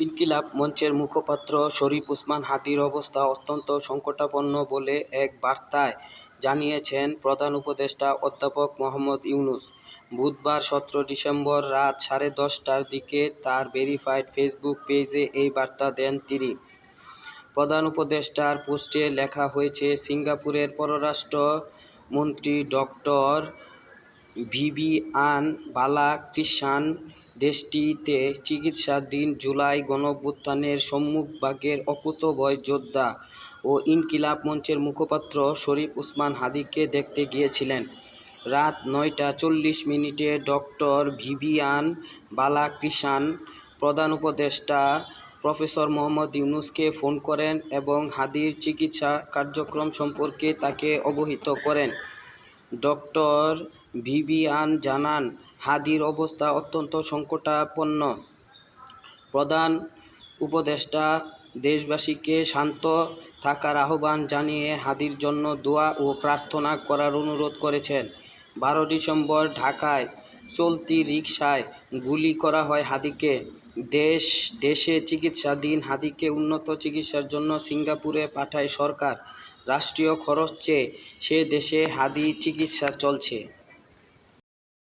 ইনকিলাব মঞ্চের মুখপাত্র শরীফ ওসমান হাদীর অবস্থা অত্যন্ত সংকটাপন্ন বলে এক বার্তায় জানিয়েছেন প্রধান উপদেষ্টা অধ্যাপক মোহাম্মদ ইউনূস। বুধবার 17 ডিসেম্বর রাত 10:30টার দিকে তার ভেরিফাইড ফেসবুক পেজে এই বার্তা দেন তিনি। প্রধান উপদেষ্টার পোস্টে লেখা হয়েছে, সিঙ্গাপুরের পররাষ্ট্র মন্ত্রী ডক্টর ভিভিয়ান বালাক্রিষ্ণান দেশটিতে চিকিৎসাধীন জুলাই গণঅভ্যুত্থানের সম্মুখভাগের অকুতোভয় যোদ্ধা ও ইনকিলাব মঞ্চের মুখপাত্র শরীফ ওসমান হাদীকে দেখতে গিয়েছিলেন। রাত 9টা 40 মিনিটে ডক্টর ভিভিয়ান বালাক্রিষ্ণান প্রধান উপদেষ্টা প্রফেসর মোহাম্মদ ইউনূসকে ফোন করেন এবং হাদীর চিকিৎসা কার্যক্রম সম্পর্কে তাকে অবহিত করেন। ডক্টর ভিভিয়ান জানান, হাদীর অবস্থা অত্যন্ত সংকটাপন্ন। প্রধান উপদেষ্টা দেশবাসীকে শান্ত থাকার আহ্বান জানিয়ে হাদীর জন্য দোয়া ও প্রার্থনা করার অনুরোধ করেছেন। 12 ডিসেম্বর ঢাকায় চলতি রিকশায় গুলি করা হয় হাদীকে। দেশে চিকিৎসাধীন হাদীকে উন্নত চিকিৎসার জন্য সিঙ্গাপুরে পাঠায় সরকার। রাষ্ট্রীয় খরচে সে দেশে হাদীর চিকিৎসা চলছে।